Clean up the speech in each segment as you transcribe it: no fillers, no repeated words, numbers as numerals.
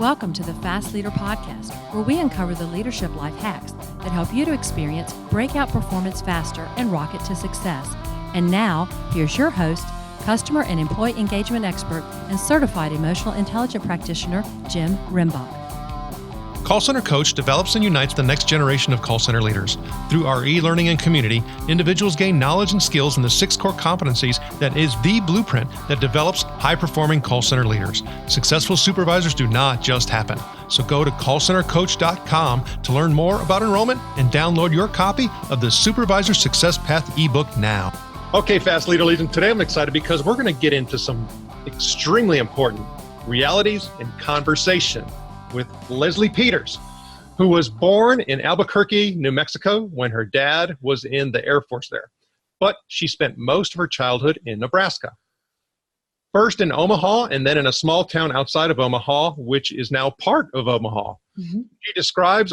Welcome to the Fast Leader Podcast, where we uncover the leadership life hacks that help you to experience breakout performance faster and rocket to success. And now, here's your host, customer and employee engagement expert and certified emotional intelligence practitioner, Jim Rimbach. Call Center Coach develops and unites the next generation of call center leaders. Through our e-learning and community, individuals gain knowledge and skills in the 6 core competencies that is the blueprint that develops high-performing call center leaders. Successful supervisors do not just happen. So go to callcentercoach.com to learn more about enrollment and download your copy of the Supervisor Success Path ebook now. Okay, Fast Leader Legion, today I'm excited because we're going to get into some extremely important realities and conversation with Leslie Peters, who was born in Albuquerque, New Mexico, when her dad was in the Air Force there. But she spent most of her childhood in Nebraska. First in Omaha, and then in a small town outside of Omaha, which is now part of Omaha. Mm-hmm. She describes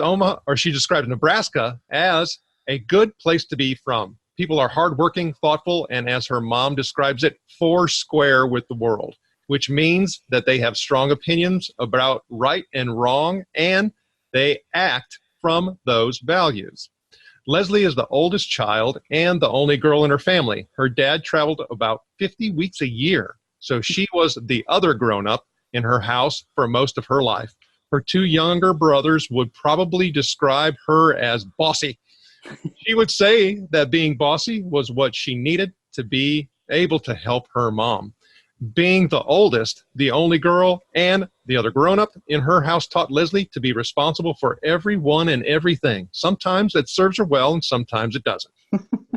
Nebraska as a good place to be from. People are hardworking, thoughtful, and as her mom describes it, foursquare with the world, which means that they have strong opinions about right and wrong, and they act from those values. Leslie is the oldest child and the only girl in her family. Her dad traveled about 50 weeks a year, so she was the other grown-up in her house for most of her life. Her 2 younger brothers would probably describe her as bossy. She would say that being bossy was what she needed to be able to help her mom. Being the oldest, the only girl, and the other grown-up in her house taught Leslie to be responsible for everyone and everything. Sometimes it serves her well, and sometimes it doesn't.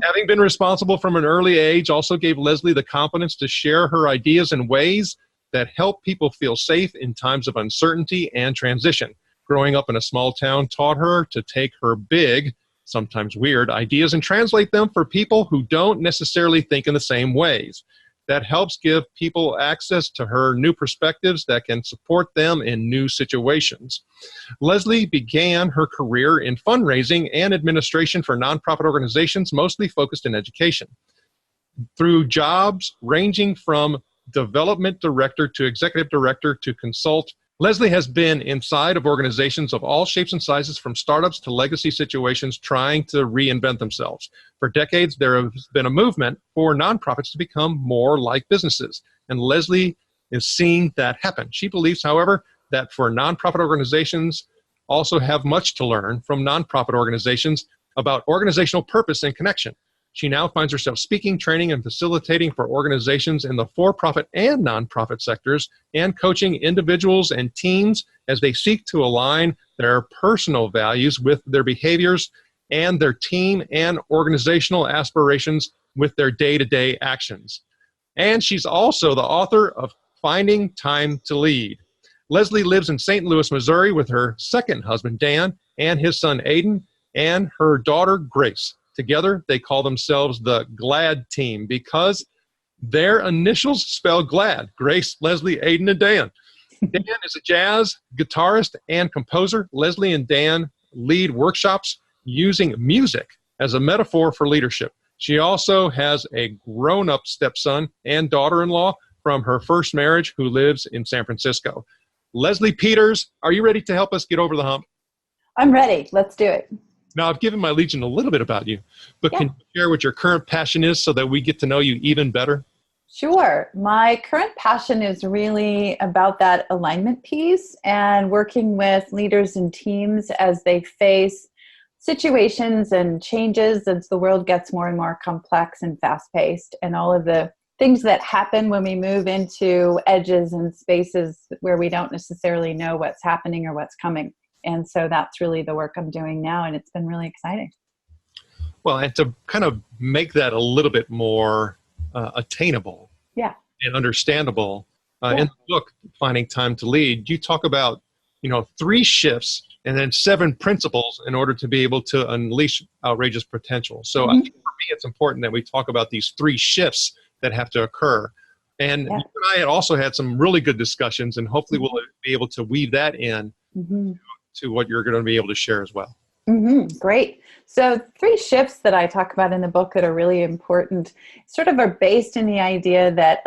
Having been responsible from an early age also gave Leslie the confidence to share her ideas in ways that help people feel safe in times of uncertainty and transition. Growing up in a small town taught her to take her big, sometimes weird, ideas and translate them for people who don't necessarily think in the same ways. That helps give people access to her new perspectives that can support them in new situations. Leslie began her career in fundraising and administration for nonprofit organizations, mostly focused in education. Through jobs ranging from development director to executive director to consult, Leslie has been inside of organizations of all shapes and sizes, from startups to legacy situations trying to reinvent themselves. For decades, there has been a movement for nonprofits to become more like businesses, and Leslie is seeing that happen. She believes, however, that for nonprofit organizations also have much to learn from nonprofit organizations about organizational purpose and connection. She now finds herself speaking, training, and facilitating for organizations in the for-profit and nonprofit sectors, and coaching individuals and teams as they seek to align their personal values with their behaviors and their team and organizational aspirations with their day-to-day actions. And she's also the author of Finding Time to Lead. Leslie lives in St. Louis, Missouri with her second husband, Dan, and his son, Aiden, and her daughter, Grace. Together, they call themselves the GLAD team because their initials spell GLAD: Grace, Leslie, Aiden, and Dan. Dan is a jazz guitarist and composer. Leslie and Dan lead workshops using music as a metaphor for leadership. She also has a grown-up stepson and daughter-in-law from her first marriage who lives in San Francisco. Leslie Peters, are you ready to help us get over the hump? I'm ready. Let's do it. Now, I've given my Legion a little bit about you, but Can you share what your current passion is so that we get to know you even better? Sure. My current passion is really about that alignment piece and working with leaders and teams as they face situations and changes as the world gets more and more complex and fast-paced, and all of the things that happen when we move into edges and spaces where we don't necessarily know what's happening or what's coming. And so that's really the work I'm doing now, and it's been really exciting. Well, and to kind of make that a little bit more attainable and understandable, in the book, Finding Time to Lead, you talk about, 3 shifts and then 7 principles in order to be able to unleash outrageous potential. So I think for me, it's important that we talk about these 3 shifts that have to occur. And you and I had also had some really good discussions, and hopefully we'll be able to weave that in to what you're going to be able to share as well. Great. So 3 shifts that I talk about in the book that are really important sort of are based in the idea that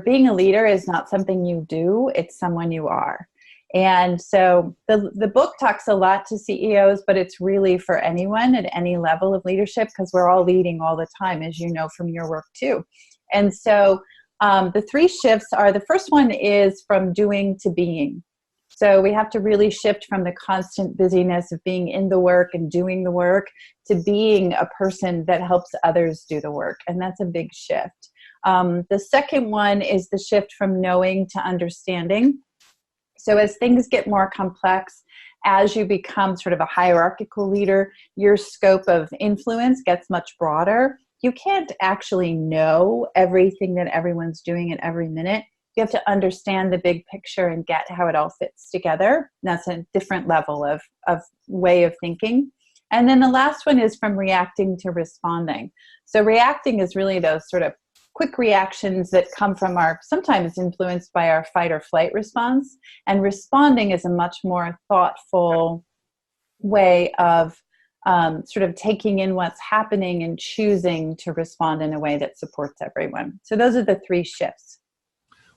being a leader is not something you do, it's someone you are. And so the book talks a lot to CEOs, but it's really for anyone at any level of leadership, because we're all leading all the time, as you know from your work too. And so the 3 shifts are, the first one is from doing to being. So we have to really shift from the constant busyness of being in the work and doing the work to being a person that helps others do the work. And that's a big shift. The second one is the shift from knowing to understanding. So as things get more complex, as you become sort of a hierarchical leader, your scope of influence gets much broader. You can't actually know everything that everyone's doing at every minute. You have to understand the big picture and get how it all fits together. And that's a different level of way of thinking. And then the last one is from reacting to responding. So reacting is really those sort of quick reactions that come from sometimes influenced by our fight or flight response. And responding is a much more thoughtful way of sort of taking in what's happening and choosing to respond in a way that supports everyone. So those are the 3 shifts.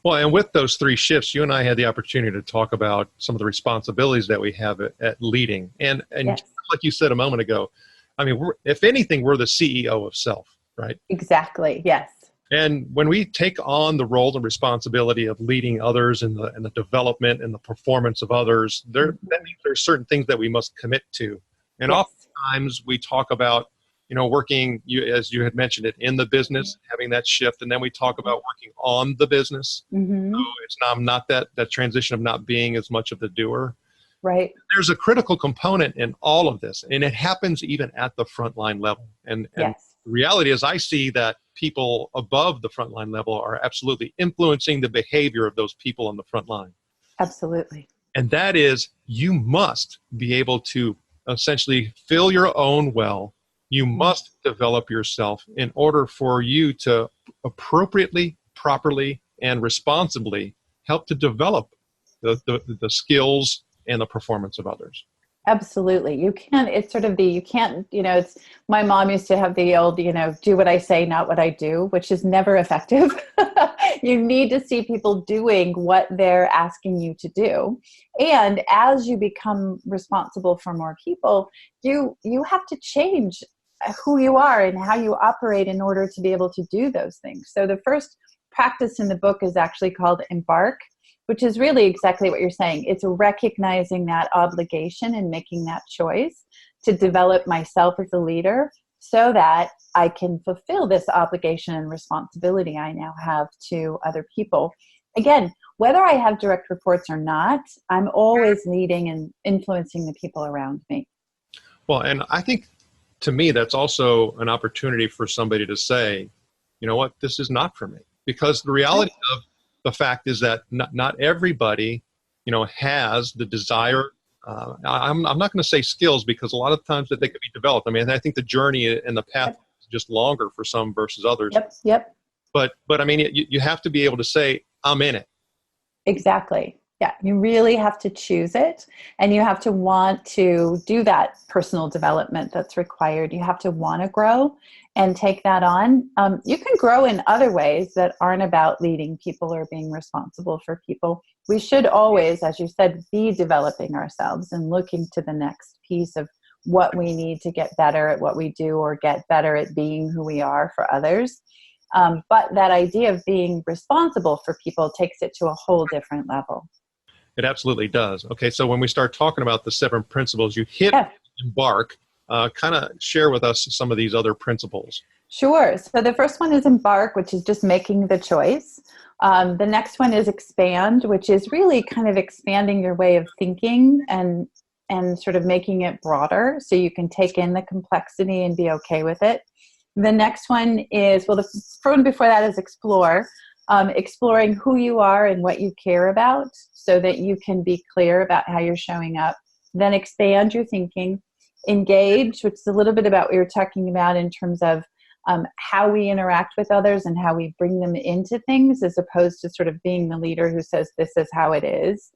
Well, and with those 3 shifts, you and I had the opportunity to talk about some of the responsibilities that we have at leading. And Yes. like you said a moment ago, I mean, if anything, we're the CEO of self, right? Exactly. Yes. And when we take on the role and responsibility of leading others in the development and the performance of others, that means there's certain things that we must commit to. And Yes. oftentimes we talk about, working, as you had mentioned it, in the business, having that shift. And then we talk about working on the business. Mm-hmm. So it's not that that transition of not being as much of the doer. Right. There's a critical component in all of this, and it happens even at the frontline level. And Yes. the reality is I see that people above the frontline level are absolutely influencing the behavior of those people on the front line. Absolutely. And that is, you must be able to essentially fill your own well. You must develop yourself in order for you to appropriately, properly, and responsibly help to develop the skills and the performance of others. Absolutely. You can't, it's sort of it's, my mom used to have the old, do what I say, not what I do, which is never effective. You need to see people doing what they're asking you to do. And as you become responsible for more people, you have to change who you are and how you operate in order to be able to do those things. So the first practice in the book is actually called Embark, which is really exactly what you're saying. It's recognizing that obligation and making that choice to develop myself as a leader so that I can fulfill this obligation and responsibility I now have to other people. Again, whether I have direct reports or not, I'm always leading and influencing the people around me. Well, and I think to me, that's also an opportunity for somebody to say, you know what, this is not for me. Because the reality of the fact is that not everybody, has the desire. I'm not going to say skills, because a lot of times that they could be developed. I mean, I think the journey and the path is just longer for some versus others. Yep. But I mean, you have to be able to say, I'm in it. Exactly. Yeah, you really have to choose it, and you have to want to do that personal development that's required. You have to want to grow and take that on. You can grow in other ways that aren't about leading people or being responsible for people. We should always, as you said, be developing ourselves and looking to the next piece of what we need to get better at what we do or get better at being who we are for others. But that idea of being responsible for people takes it to a whole different level. It absolutely does. Okay, so when we start talking about the 7 principles, you hit Embark. Kind of share with us some of these other principles. Sure. So the first one is Embark, which is just making the choice. The next one is Expand, which is really kind of expanding your way of thinking and sort of making it broader so you can take in the complexity and be okay with it. The next one is, the one before that is Explore. Exploring who you are and what you care about so that you can be clear about how you're showing up. Then expand your thinking. Engage, which is a little bit about what you're talking about in terms of how we interact with others and how we bring them into things, as opposed to sort of being the leader who says this is how it is.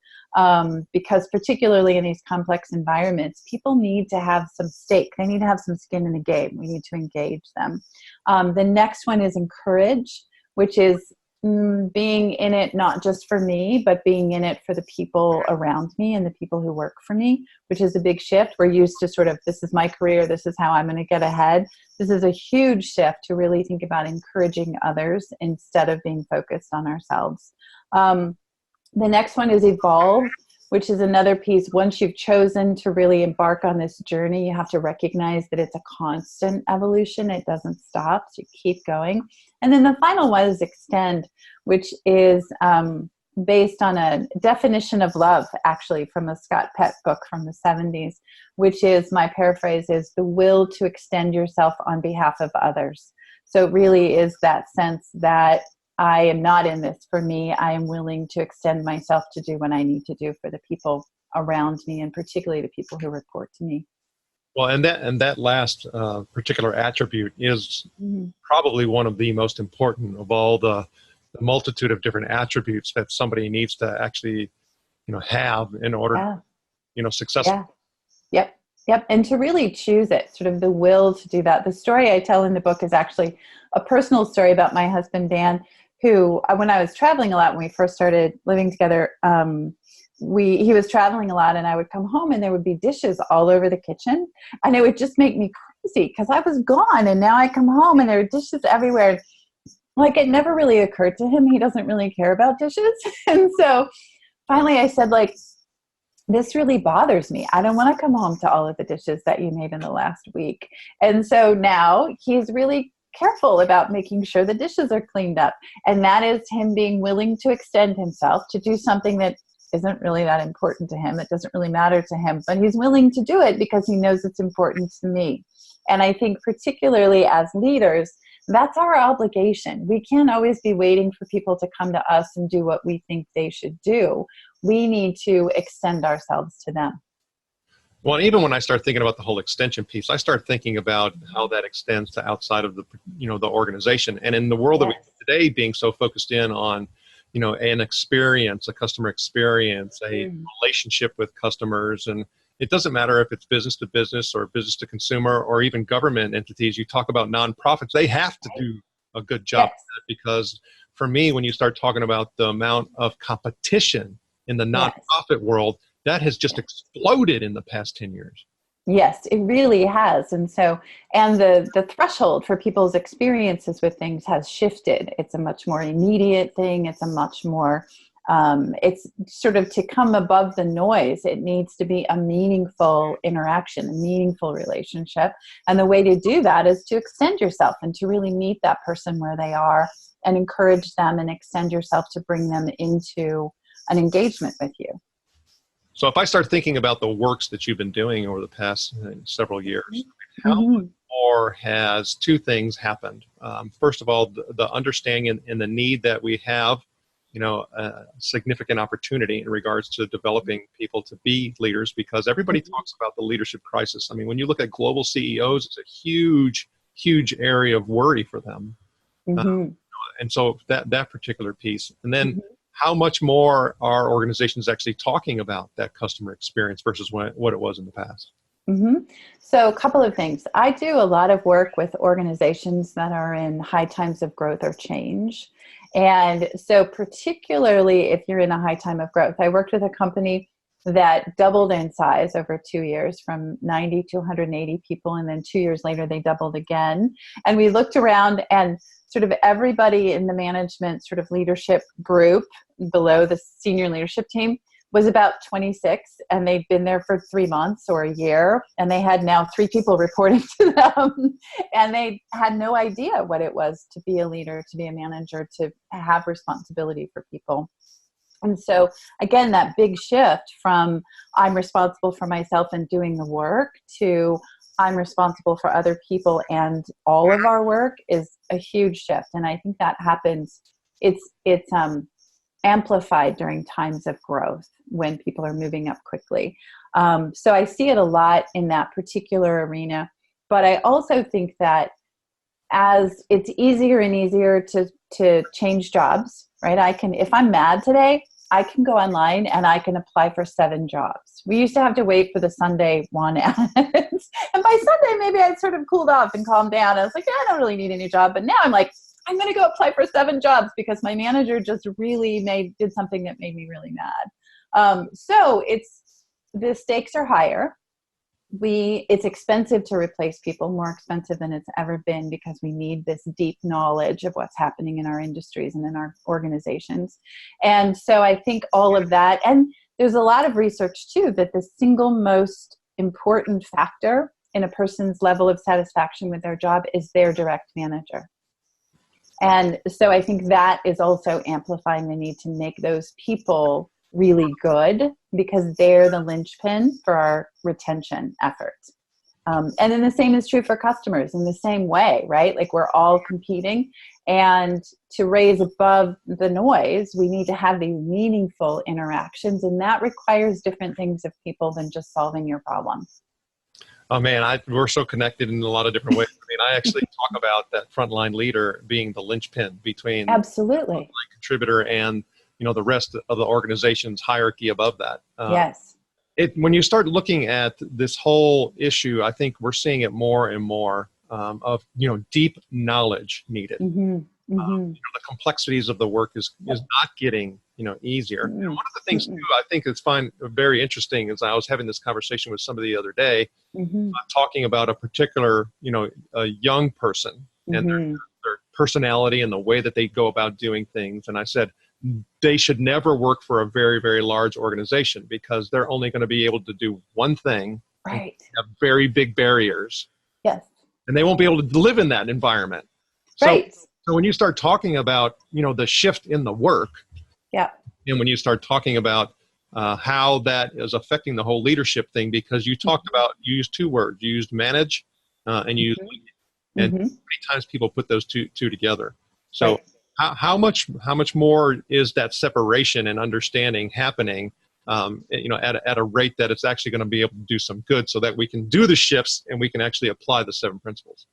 Because particularly in these complex environments, people need to have some stake. They need to have some skin in the game. We need to engage them. The next one is Encourage, which is being in it not just for me, but being in it for the people around me and the people who work for me, which is a big shift. We're used to sort of, this is my career, this is how I'm going to get ahead. This is a huge shift to really think about encouraging others instead of being focused on ourselves. The next one is evolve, which is another piece. Once you've chosen to really embark on this journey, you have to recognize that it's a constant evolution. It doesn't stop, so you keep going. And then the final one is extend, which is based on a definition of love, actually, from a Scott Peck book from the 70s, which is, my paraphrase is, the will to extend yourself on behalf of others. So it really is that sense that I am not in this for me. I am willing to extend myself to do what I need to do for the people around me, and particularly the people who report to me. Well, and that last particular attribute is probably one of the most important of all the multitude of different attributes that somebody needs to actually, have in order, successful. Yeah. Yep. And to really choose it, sort of the will to do that. The story I tell in the book is actually a personal story about my husband, Dan, who, when I was traveling a lot, when we first started living together, he was traveling a lot, and I would come home and there would be dishes all over the kitchen, and it would just make me crazy because I was gone and now I come home and there are dishes everywhere. Like, it never really occurred to him. He doesn't really care about dishes. And so finally I said, this really bothers me. I don't want to come home to all of the dishes that you made in the last week. And so now he's really careful about making sure the dishes are cleaned up. And that is him being willing to extend himself to do something that isn't really that important to him. It doesn't really matter to him, but he's willing to do it because he knows it's important to me. And I think particularly as leaders, that's our obligation. We can't always be waiting for people to come to us and do what we think they should do. We need to extend ourselves to them. Well, even when I start thinking about the whole extension piece, I start thinking about how that extends to outside of the, the organization. And in the world that we have today, being so focused in on, an experience, a customer experience, a relationship with customers. And it doesn't matter if it's business to business or business to consumer or even government entities. You talk about nonprofits, they have to do a good job because for me, when you start talking about the amount of competition in the nonprofit world, that has just exploded in the past 10 years. Yes, it really has. And so, and the threshold for people's experiences with things has shifted. It's a much more immediate thing. It's a much more, it's sort of to come above the noise. It needs to be a meaningful interaction, a meaningful relationship. And the way to do that is to extend yourself and to really meet that person where they are and encourage them and extend yourself to bring them into an engagement with you. So if I start thinking about the works that you've been doing over the past several years, how much more has two things happened? First of all, the understanding and the need that we have, a significant opportunity in regards to developing people to be leaders, because everybody talks about the leadership crisis. I mean, when you look at global CEOs, it's a huge, huge area of worry for them. And so that particular piece. And then how much more are organizations actually talking about that customer experience versus what it was in the past? So a couple of things. I do a lot of work with organizations that are in high times of growth or change. And so particularly if you're in a high time of growth, I worked with a company that doubled in size over 2 years from 90 to 180 people. And then 2 years later, they doubled again. And we looked around and sort of everybody in the management sort of leadership group below the senior leadership team was about 26, and they'd been there for 3 months or a year, and they had now 3 people reporting to them, and they had no idea what it was to be a leader, to be a manager, to have responsibility for people. And so again, that big shift from I'm responsible for myself and doing the work to I'm responsible for other people and all of our work is a huge shift. And I think that happens, it's amplified during times of growth when people are moving up quickly. So I see it a lot in that particular arena. But I also think that as it's easier and easier to change jobs, right? I can, if I'm mad today, I can go online and I can apply for 7 jobs. We used to have to wait for the Sunday one ads. And by Sunday, maybe I'd sort of cooled off and calmed down. I was like, I don't really need a new job. But now I'm like, I'm going to go apply for 7 jobs because my manager just really did something that made me really mad. So the stakes are higher. It's expensive to replace people, more expensive than it's ever been, because we need this deep knowledge of what's happening in our industries and in our organizations. And so I think all of that, and there's a lot of research too, that the single most important factor in a person's level of satisfaction with their job is their direct manager. And so I think that is also amplifying the need to make those people really good, because they're the linchpin for our retention efforts. And then the same is true for customers in the same way, right? Like, we're all competing, and to raise above the noise, we need to have these meaningful interactions, and that requires different things of people than just solving your problem. Oh man, we're so connected in a lot of different ways. I mean, I actually talk about that frontline leader being the linchpin between absolutely the contributor and the rest of the organization's hierarchy above that. Yes. When you start looking at this whole issue, I think we're seeing it more and more of deep knowledge needed. Mm-hmm. Mm-hmm. The complexities of the work is not getting easier. Mm-hmm. And one of the things too, I think is very interesting, is I was having this conversation with somebody the other day, mm-hmm. talking about a particular a young person and mm-hmm. their personality and the way that they go about doing things. And I said, they should never work for a very, very large organization, because they're only going to be able to do one thing. Right. Have very big barriers. Yes. And they won't be able to live in that environment. Right. So when you start talking about, the shift in the work, yeah, and when you start talking about how that is affecting the whole leadership thing, because you talked about, you used 2 words, you used manage and you used lead. And many times people put those two together. So right. How much more is that separation and understanding happening, at a rate that it's actually going to be able to do some good, so that we can do the shifts and we can actually apply the 7 principles?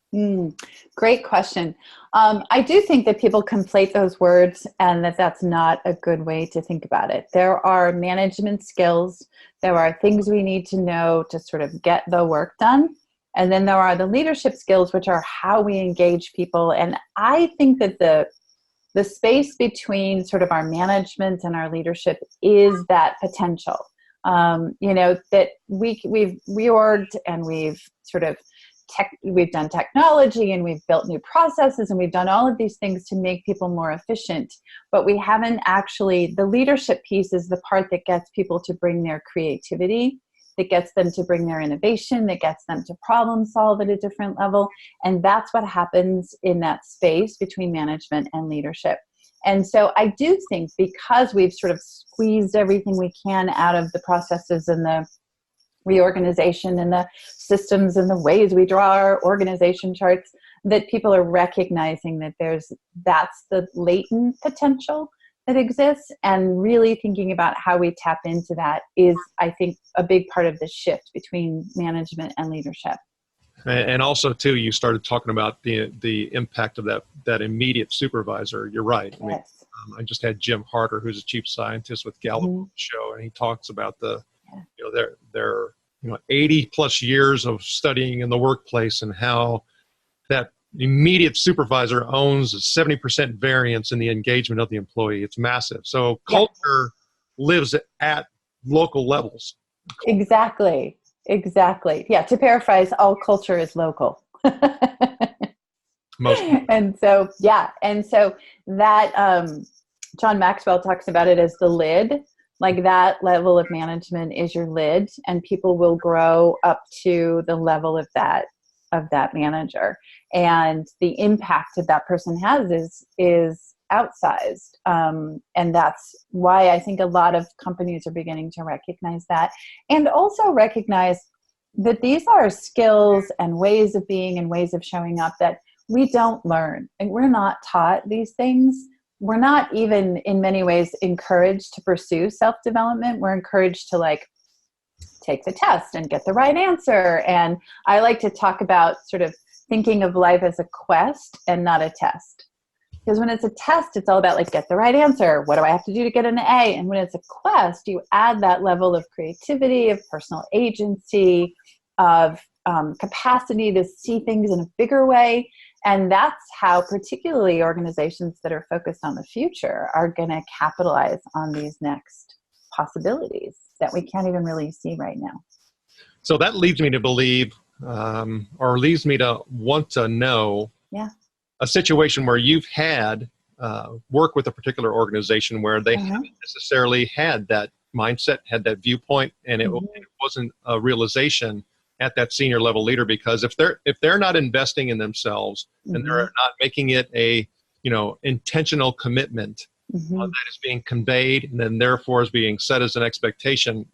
Great question. I do think that people conflate those words, and that's not a good way to think about it. There are management skills. There are things we need to know to sort of get the work done. And then there are the leadership skills, which are how we engage people. And I think that the space between sort of our management and our leadership is that potential, that we've reorged, and we've sort of we've done technology, and we've built new processes, and we've done all of these things to make people more efficient. But we haven't actually, the leadership piece is the part that gets people to bring their creativity, that gets them to bring their innovation, that gets them to problem solve at a different level. And that's what happens in that space between management and leadership. And so I do think, because we've sort of squeezed everything we can out of the processes and the reorganization and the systems and the ways we draw our organization charts, that people are recognizing that that's the latent potential that exists, and really thinking about how we tap into that is, I think, a big part of the shift between management and leadership. And also too, you started talking about the impact of that immediate supervisor. You're right. I mean, Yes. I just had Jim Harder, who's a chief scientist with Gallup on the show, and he talks about their 80 plus years of studying in the workplace, and how that immediate supervisor owns a 70% variance in the engagement of the employee. It's massive. So culture lives at local levels. Exactly. Yeah. To paraphrase, all culture is local. Most. And so that John Maxwell talks about it as the lid. Like, that level of management is your lid, and people will grow up to the level of that manager, and the impact that that person has is outsized. And that's why I think a lot of companies are beginning to recognize that, and also recognize that these are skills and ways of being and ways of showing up that we don't learn. And we're not taught these things. We're not even in many ways encouraged to pursue self-development. We're encouraged to take the test and get the right answer. And I like to talk about sort of thinking of life as a quest and not a test. Because when it's a test, it's all about get the right answer. What do I have to do to get an A? And when it's a quest, you add that level of creativity, of personal agency, of capacity to see things in a bigger way. And that's how particularly organizations that are focused on the future are going to capitalize on these next possibilities that we can't even really see right now. So that leads me to believe, or leads me to want to know a situation where you've had work with a particular organization where they haven't necessarily had that mindset, had that viewpoint, and it wasn't a realization at that senior level leader, because if they're not investing in themselves and they're not making it a intentional commitment that is being conveyed and then therefore is being set as an expectation,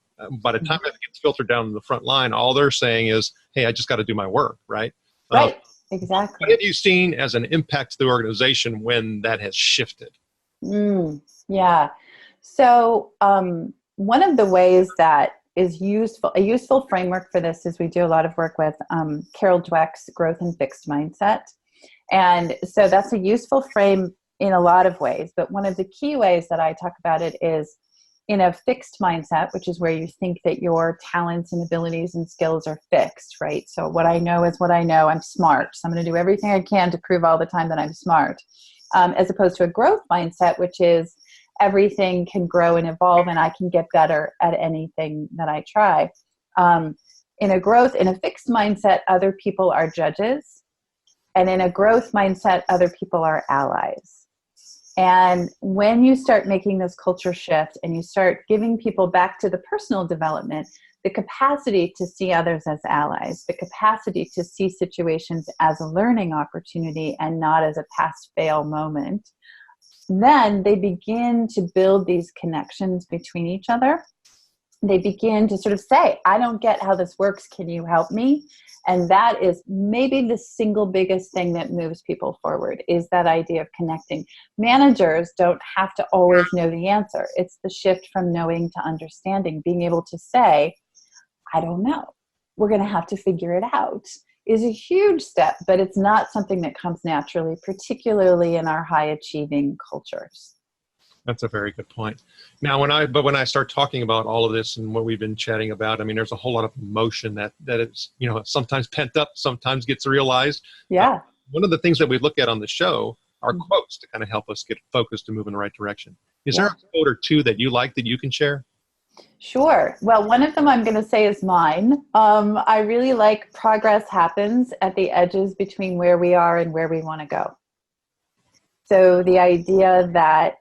by the time it gets filtered down to the front line, all they're saying is, hey, I just got to do my work, right? Right, exactly. What have you seen as an impact to the organization when that has shifted? Yeah. So one of the ways that is a useful framework for this is we do a lot of work with Carol Dweck's Growth and Fixed Mindset. And so that's a useful frame in a lot of ways. But one of the key ways that I talk about it is in a fixed mindset, which is where you think that your talents and abilities and skills are fixed, right? So what I know is what I know. I'm smart. So I'm going to do everything I can to prove all the time that I'm smart. As opposed to a growth mindset, which is everything can grow and evolve and I can get better at anything that I try. In a fixed mindset, other people are judges. And in a growth mindset, other people are allies. And when you start making this culture shift and you start giving people back to the personal development, the capacity to see others as allies, the capacity to see situations as a learning opportunity and not as a pass-fail moment, then they begin to build these connections between each other. They begin to sort of say, I don't get how this works. Can you help me? And that is maybe the single biggest thing that moves people forward, is that idea of connecting. Managers don't have to always know the answer. It's the shift from knowing to understanding, being able to say, I don't know. We're going to have to figure it out, is a huge step, but it's not something that comes naturally, particularly in our high achieving cultures. That's a very good point. Now, when I start talking about all of this and what we've been chatting about, I mean, there's a whole lot of emotion that is, sometimes pent up, sometimes gets realized. Yeah. One of the things that we look at on the show are quotes to kind of help us get focused and move in the right direction. Is there a quote or two that you like that you can share? Sure. Well, one of them I'm going to say is mine. I really like progress happens at the edges between where we are and where we want to go. So the idea that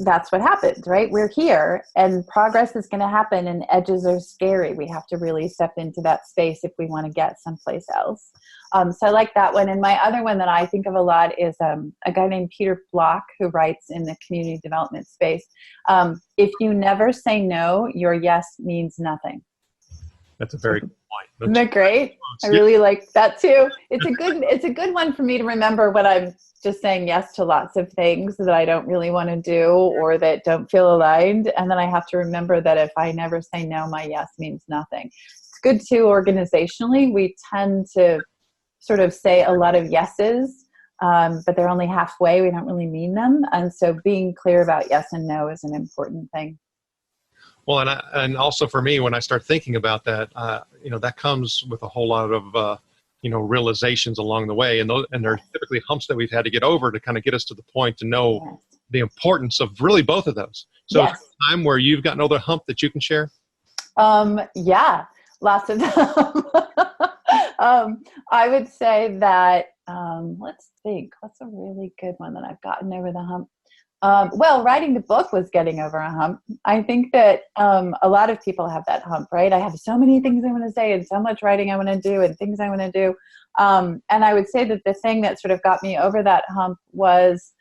that's what happens, right? We're here and progress is going to happen and edges are scary. We have to really step into that space if we want to get someplace else. So I like that one. And my other one that I think of a lot is a guy named Peter Block, who writes in the community development space. If you never say no, your yes means nothing. That's a very good point. Isn't that great? I really like that too. It's a good one for me to remember when I'm just saying yes to lots of things that I don't really want to do or that don't feel aligned. And then I have to remember that if I never say no, my yes means nothing. It's good too organizationally. We tend to sort of say a lot of yeses, but they're only halfway. We don't really mean them. And so being clear about yes and no is an important thing. Well, and also for me, when I start thinking about that, that comes with a whole lot of, realizations along the way. And there are typically humps that we've had to get over to kind of get us to the point to know the importance of really both of those. So is there a time where you've got another hump that you can share? Yeah, lots of them. I would say that, let's think, what's a really good one that I've gotten over the hump? Well, writing the book was getting over a hump. I think that a lot of people have that hump, right? I have so many things I want to say and so much writing I want to do and things I want to do. And I would say that the thing that sort of got me over that hump was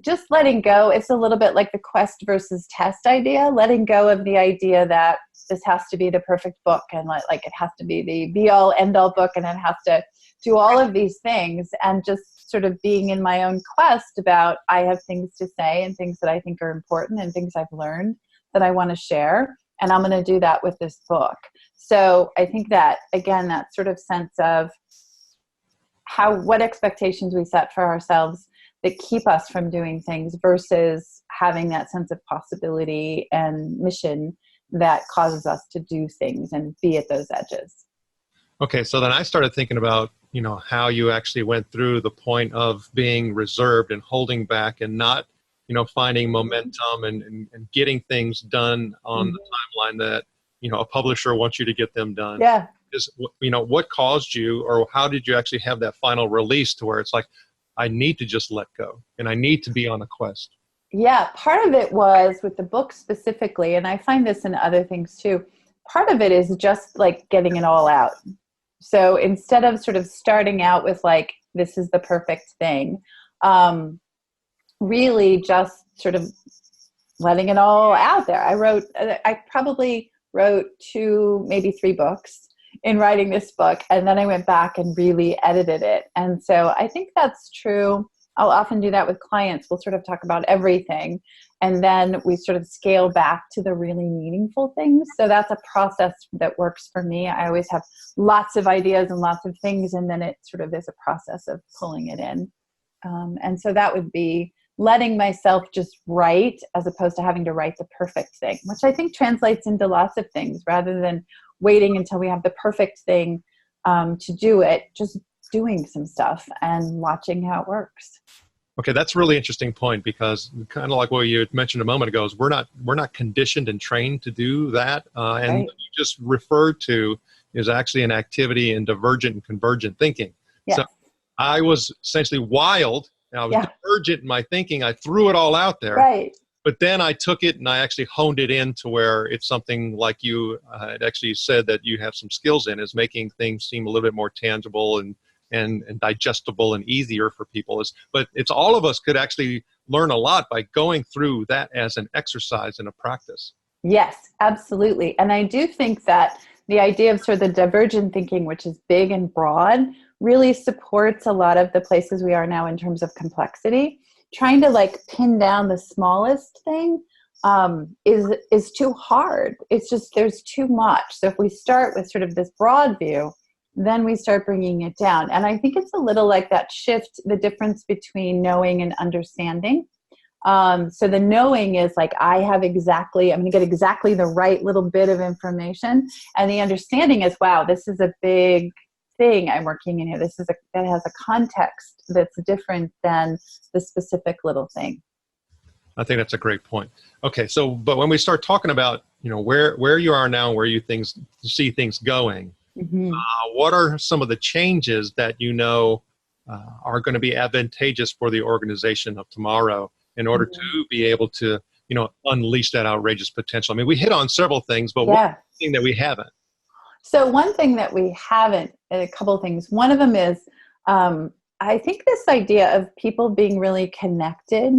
just letting go. It's a little bit like the quest versus test idea, letting go of the idea that this has to be the perfect book and like it has to be the be all end all book and it has to do all of these things, and just sort of being in my own quest about I have things to say and things that I think are important and things I've learned that I want to share. And I'm going to do that with this book. So I think that, again, that sort of sense of what expectations we set for ourselves that keep us from doing things versus having that sense of possibility and mission that causes us to do things and be at those edges. Okay, so then I started thinking about, how you actually went through the point of being reserved and holding back and not, finding momentum and getting things done on the timeline that, a publisher wants you to get them done. Yeah. Is, what caused you, or how did you actually have that final release to where it's like, I need to just let go and I need to be on a quest? Yeah, part of it was with the book specifically, and I find this in other things too. Part of it is just like getting it all out. So instead of sort of starting out with like, this is the perfect thing, really just sort of letting it all out there. I probably wrote 2, maybe 3 books in writing this book. And then I went back and really edited it. And so I think that's true. I'll often do that with clients. We'll sort of talk about everything. And then we sort of scale back to the really meaningful things. So that's a process that works for me. I always have lots of ideas and lots of things. And then it sort of is a process of pulling it in. And so that would be letting myself just write as opposed to having to write the perfect thing, which I think translates into lots of things rather than waiting until we have the perfect thing to do it, just doing some stuff and watching how it works. Okay, that's a really interesting point, because kind of like what you had mentioned a moment ago, is we're not conditioned and trained to do that. And Right. what you just referred to is actually an activity in divergent and convergent thinking. Yes. So I was essentially wild. I was Yeah. divergent in my thinking. I threw it all out there. Right. But then I took it and I actually honed it in to where it's something like you had actually said that you have some skills in, is making things seem a little bit more tangible and digestible and easier for people. But it's all of us could actually learn a lot by going through that as an exercise and a practice. Yes, absolutely. And I do think that the idea of sort of the divergent thinking, which is big and broad, really supports a lot of the places we are now in terms of complexity. Trying to like pin down the smallest thing is too hard. It's just, there's too much. So if we start with sort of this broad view, then we start bringing it down. And I think it's a little like that shift, the difference between knowing and understanding. So the knowing is like, I'm going to get exactly the right little bit of information. And the understanding is, wow, this is a big thing I'm working in here. That has a context that's different than the specific little thing. I think that's a great point. Okay, but when we start talking about, where you are now, where you see things going, what are some of the changes that are going to be advantageous for the organization of tomorrow in order to be able to, unleash that outrageous potential? I mean, we hit on several things, but one thing that we haven't. So one thing that we haven't, a couple of things. One of them is, I think this idea of people being really connected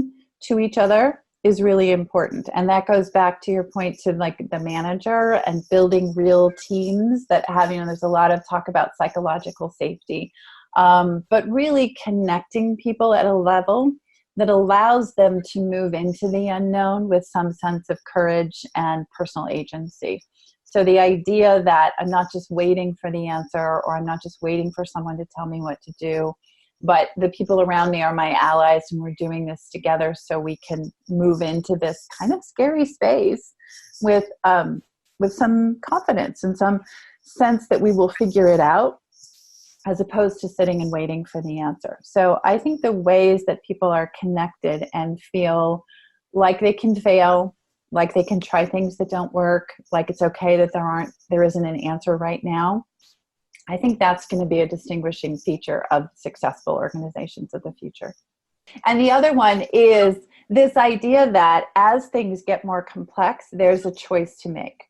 to each other is really important. And that goes back to your point to like the manager and building real teams that have, there's a lot of talk about psychological safety, but really connecting people at a level that allows them to move into the unknown with some sense of courage and personal agency. So the idea that I'm not just waiting for the answer, or I'm not just waiting for someone to tell me what to do, but the people around me are my allies, and we're doing this together so we can move into this kind of scary space with some confidence and some sense that we will figure it out, as opposed to sitting and waiting for the answer. So I think the ways that people are connected and feel like they can fail, like they can try things that don't work, like it's okay that there isn't an answer right now, I think that's going to be a distinguishing feature of successful organizations of the future. And the other one is this idea that as things get more complex, there's a choice to make.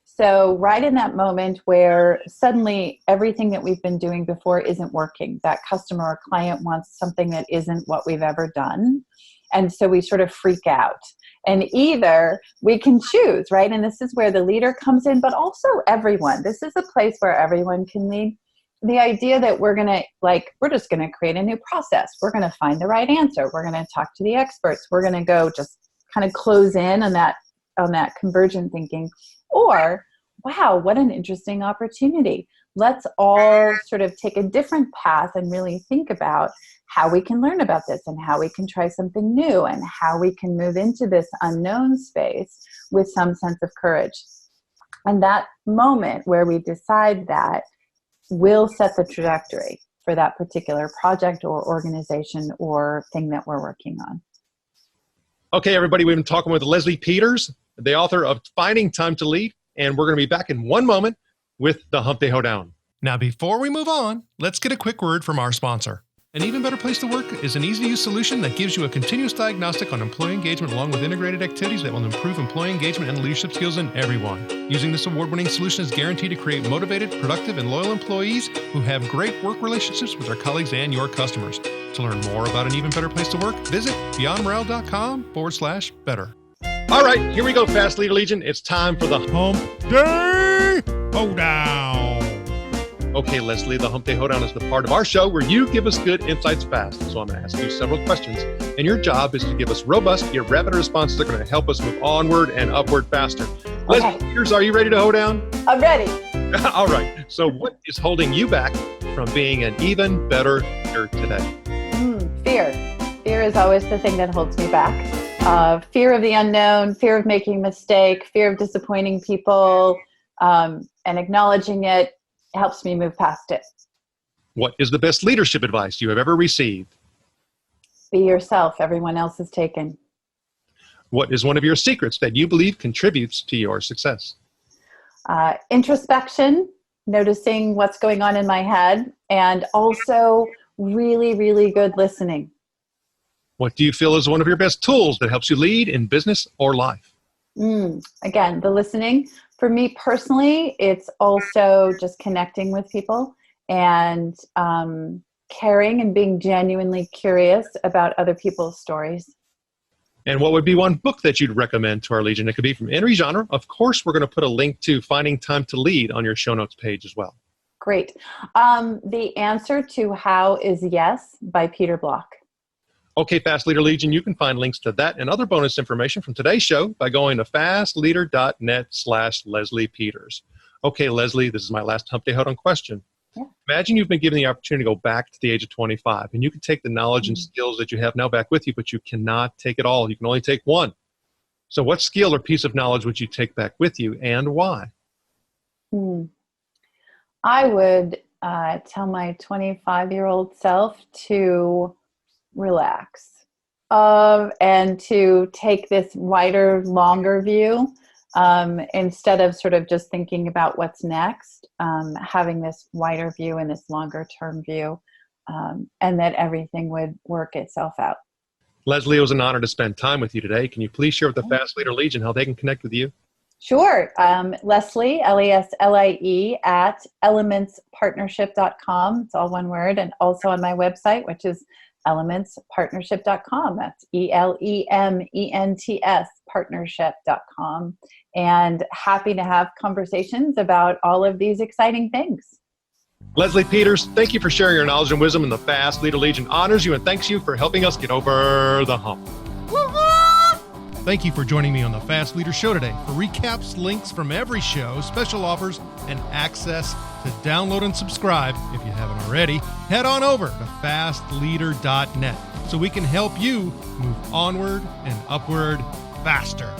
So right in that moment where suddenly everything that we've been doing before isn't working, that customer or client wants something that isn't what we've ever done. And so we sort of freak out. And either we can choose, right? And this is where the leader comes in, but also everyone. This is a place where everyone can lead. The idea that we're just going to create a new process. We're going to find the right answer. We're going to talk to the experts. We're going to go just kind of close in on that convergent thinking. Or, wow, what an interesting opportunity. Let's all sort of take a different path and really think about how we can learn about this and how we can try something new and how we can move into this unknown space with some sense of courage. And that moment where we decide that will set the trajectory for that particular project or organization or thing that we're working on. Okay, everybody, we've been talking with Leslie Peters, the author of Finding Time to Lead, and we're going to be back in one moment with the Hump Day Hoedown. Now, before we move on, let's get a quick word from our sponsor. An Even Better Place to Work is an easy-to-use solution that gives you a continuous diagnostic on employee engagement along with integrated activities that will improve employee engagement and leadership skills in everyone. Using this award-winning solution is guaranteed to create motivated, productive, and loyal employees who have great work relationships with their colleagues and your customers. To learn more about An Even Better Place to Work, visit beyondmorale.com/better. All right, here we go, Fast Leader Legion. It's time for the Hump Day Hoedown. Okay, Leslie, the Hump Day Hoedown is the part of our show where you give us good insights fast. So I'm going to ask you several questions, and your job is to give us robust yet rapid responses that are going to help us move onward and upward faster. Okay. Leslie, are you ready to hoe down? I'm ready. All right. So what is holding you back from being an even better leader today? Fear. Fear is always the thing that holds me back. Fear of the unknown, fear of making a mistake, fear of disappointing people, and acknowledging it helps me move past it. What is the best leadership advice you have ever received? Be yourself. Everyone else is taken. What is one of your secrets that you believe contributes to your success? Introspection, noticing what's going on in my head, and also really, really good listening. What do you feel is one of your best tools that helps you lead in business or life? Again, the listening. For me personally, it's also just connecting with people and caring and being genuinely curious about other people's stories. And what would be one book that you'd recommend to our Legion? It could be from any genre. Of course, we're going to put a link to Finding Time to Lead on your show notes page as well. Great. The answer to How is Yes by Peter Block. Okay, Fast Leader Legion, you can find links to that and other bonus information from today's show by going to fastleader.net/Leslie Peters. Okay, Leslie, this is my last Hump Day Hoedown question. Yeah. Imagine you've been given the opportunity to go back to the age of 25, and you can take the knowledge and skills that you have now back with you, but you cannot take it all. You can only take one. So what skill or piece of knowledge would you take back with you, and why? I would tell my 25-year-old self to relax and to take this wider, longer view instead of sort of just thinking about what's next, having this wider view and this longer term view, and that everything would work itself out. Leslie, it was an honor to spend time with you today. Can you please share with the Fast Leader Legion how they can connect with you? Sure. Leslie, Leslie, at elementspartnership.com. It's all one word. And also on my website, which is elementspartnership.com. That's ELEMENTS partnership.com. And happy to have conversations about all of these exciting things. Leslie Peters, thank you for sharing your knowledge and wisdom, and the Fast Leader Legion honors you and thanks you for helping us get over the hump. Thank you for joining me on the Fast Leader Show today. For recaps, links from every show, special offers, and access to download and subscribe, if you haven't already, head on over to fastleader.net so we can help you move onward and upward faster.